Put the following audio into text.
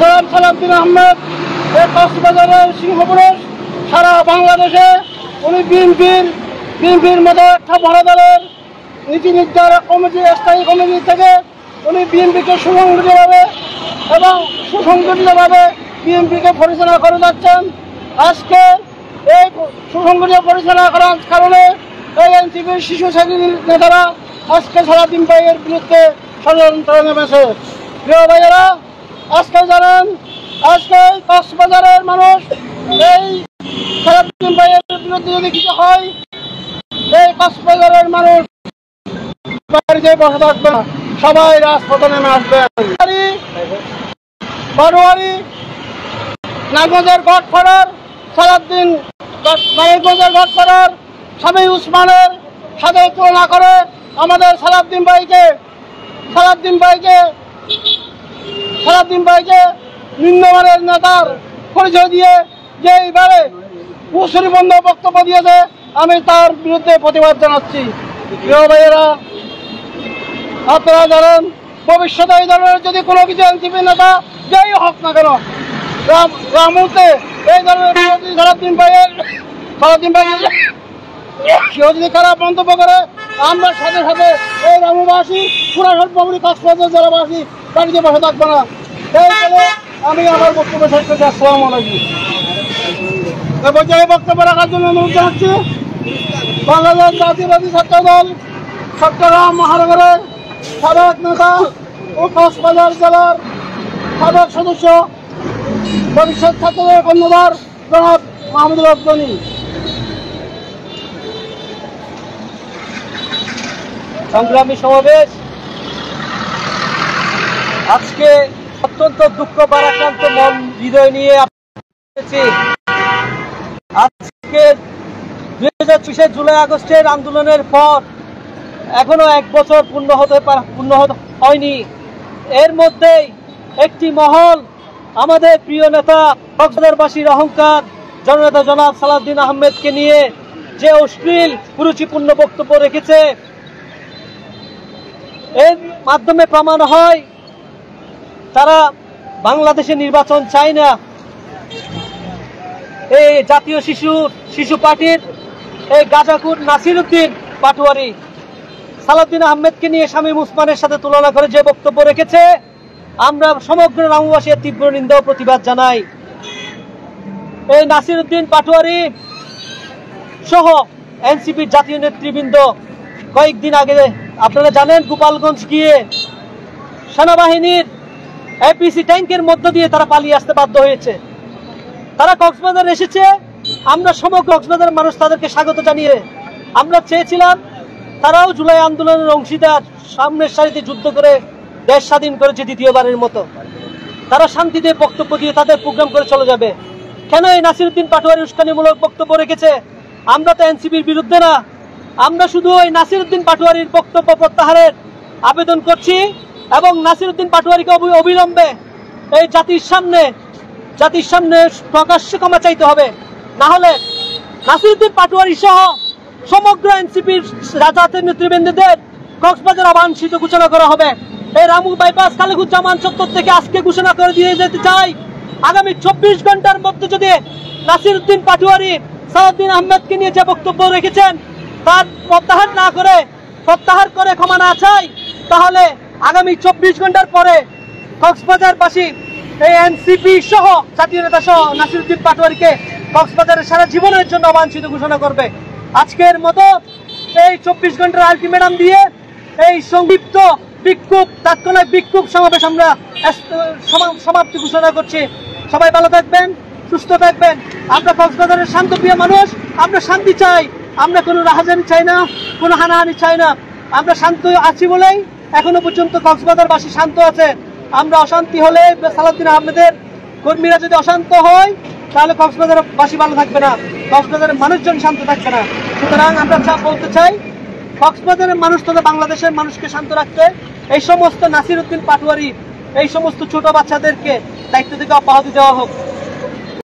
জনাব সালাউদ্দিন আহমেদ এই কক্সবাজারের সিংহপুরুষ। সারা বাংলাদেশে উনি বিএনপির মতো একটা বড় দলের নীতি নির্ধারক কমিটি, স্থায়ী কমিটি থেকে উনি বিএনপিকে সুসংগঠিতভাবে বিএনপিকে পরিচালনা করে যাচ্ছেন। আজকে এই সুসংগঠিত পরিচালনা করার কারণে এই এনসিপির শিশু শ্রেণীর নেতারা আজকে সালাউদ্দিন ভাইয়ের বিরুদ্ধে ষড়যন্ত্র নেমেছে। প্রিয় ভাইয়েরা, আজকে জানেন আজকে কক্সবাজারের মানুষ এই সালাউদ্দিন ভাইয়ের বিরুদ্ধে যদি কিছু হয়, এই কক্সবাজারের মানুষ বাড়িতে বসে থাকবে না, সবাই রাজপথে নেমে আসবে। বারোয়ারি নারায়ণগঞ্জের গডফাদার সালাউদ্দিন, নারায়ণগঞ্জের গডফাদার স্বামী উসমানের সাথে তুলনা করে আমাদের সালাউদ্দিন ভাইকে নিম্নমানের নেতার পরিচয় দিয়ে যেইভাবে কুশলীবন্ধ বক্তব্য দিয়েছে, আমি তার বিরুদ্ধে প্রতিবাদ জানাচ্ছি। প্রিয় ভাইয়েরা, আপনারা জানেন ভবিষ্যতে এই ধরনের যদি কোনো কিছু এনসিপি নেতা যেই হোক না কেন, মুহূর্তে এই ধরনের সালাউদ্দিন ভাইয়ের কেউ যদি খারাপ মন্তব্য করে, আমরা সাথে সাথে এই রামুবাসী পুরা সর্বোপরি কক্সবাজার জেলাবাসী বাড়িতে বসে থাকবো না। এই বলে আমি আমার বক্তব্য শেষ করছি। আসসালামু আলাইকুম। বক্তব্য রাখার জন্য অনুরোধ জানাচ্ছি বাংলাদেশ জাতীয়বাদী ছাত্র দল চট্টগ্রাম মহানগরের সাবেক নেতা ও কক্সবাজার জেলার সাবেক সদস্য, ভবিষ্যৎ ছাত্রদের কর্ণধার জনাব মাহমুদুল হক গনি। সংগ্রামী সমাবেশ, আজকে অত্যন্ত দুঃখ ভারাক্রান্ত মন হৃদয় নিয়ে আজকে 2024 জুলাই আগস্টের আন্দোলনের পর এখনো 1 বছর পূর্ণ হয়নি। এর মধ্যেই একটি মহল আমাদের প্রিয় নেতা কক্সবাজারবাসীর অহংকার জননেতা জনাব সালাউদ্দিন আহমেদকে নিয়ে যে অশ্লীল কুরুচিপূর্ণ বক্তব্য রেখেছে, এর মাধ্যমে প্রমাণ হয় তারা বাংলাদেশে নির্বাচন চায় না। এই জাতীয় শিশু পার্টির এই গাজাকুর নাসিরউদ্দিন পাটোয়ারি সালাউদ্দিন আহমেদকে নিয়ে শামীম উসমানের সাথে তুলনা করে যে বক্তব্য রেখেছে, আমরা সমগ্র রামুবাসীর তীব্র নিন্দা ও প্রতিবাদ জানাই। এই নাসিরউদ্দিন পাটোয়ারি সহ এনসিপির জাতীয় নেতৃবৃন্দ কয়েকদিন আগে আপনারা জানেন গোপালগঞ্জ গিয়ে সেনাবাহিনীর এপিসি ট্যাঙ্কের মধ্য দিয়ে তারা পালিয়ে আসতে বাধ্য হয়েছে। তারা কক্সবাজার এসেছে, আমরা সমগ্র কক্সবাজারের মানুষ তাদেরকে স্বাগত জানিয়ে আমরা চেয়েছিলাম তারাও জুলাই আন্দোলনের অংশীদার, সামনের সারিতে যুদ্ধ করে দেশ স্বাধীন করেছে দ্বিতীয়বারের মতো, তারা শান্তিতে বক্তব্য দিয়ে তাদের প্রোগ্রাম করে চলে যাবে। কেন এই নাসিরউদ্দিন পাটোয়ারি উস্কানিমূলক বক্তব্য রেখেছে? আমরা তো এনসিপির বিরুদ্ধে না, আমরা শুধু ওই নাসিরউদ্দিন পাটোয়ারির বক্তব্য প্রত্যাহারের আবেদন করছি এবং নাসিরউদ্দিন পাটোয়ারিকে অবিলম্বে এই জাতির সামনে প্রকাশ্যে ক্ষমা চাইতে হবে। না হলে নাসিরউদ্দিন পাটোয়ারি সহ সমগ্র এনসিপির জাতীয় নেতৃবৃন্দদের কক্সবাজার আবাসিত ঘোষণা করা হবে। এই রামু বাইপাস কালীগুজ্জামান চত্বর থেকে আজকে ঘোষণা করে দিয়ে যেতে চাই, আগামী 24 ঘন্টার মধ্যে যদি নাসিরউদ্দিন পাটোয়ারি সালাউদ্দিন আহমেদকে নিয়ে যে বক্তব্য রেখেছেন তার প্রত্যাহার করে ক্ষমা না চাই, তাহলে আগামী 24 ঘন্টার পরে কক্সবাজারবাসী এই এনসিপি সহ জাতীয় নেতা সহ নাসিরউদ্দিন পাটোয়ারিকে কক্সবাজারের সারা জীবনের জন্য অবাঞ্ছিত ঘোষণা করবে। আজকের মতো এই 24 ঘন্টার আলটিমেটাম দিয়ে এই সংক্ষিপ্ত তাৎক্ষণিক বিক্ষোভ সমাবেশ আমরা সমাপ্তি ঘোষণা করছি। সবাই ভালো থাকবেন, সুস্থ থাকবেন। আমরা কক্সবাজারের শান্তপ্রিয় মানুষ, আমরা শান্তি চাই, আমরা কোনো রাহাজানি চাই না, কোনো হানাহানি চাই না। আমরা শান্ত আছি বলেই এখনো পর্যন্ত কক্সবাজারবাসী শান্ত আছে। আমরা অশান্তি হলে সালাউদ্দিন আহমেদের কর্মীরা যদি অশান্ত হয়, তাহলে কক্সবাজারবাসী ভালো থাকবে না, কক্সবাজারের মানুষজন শান্ত থাকবে না। সুতরাং আমরা বলতে চাই, কক্সবাজারের মানুষ তথা বাংলাদেশের মানুষকে শান্ত রাখতে এই সমস্ত নাসিরউদ্দিন পাটোয়ারি, এই সমস্ত ছোট বাচ্চাদেরকে দায়িত্ব থেকে অব্যাহতি দেওয়া হোক।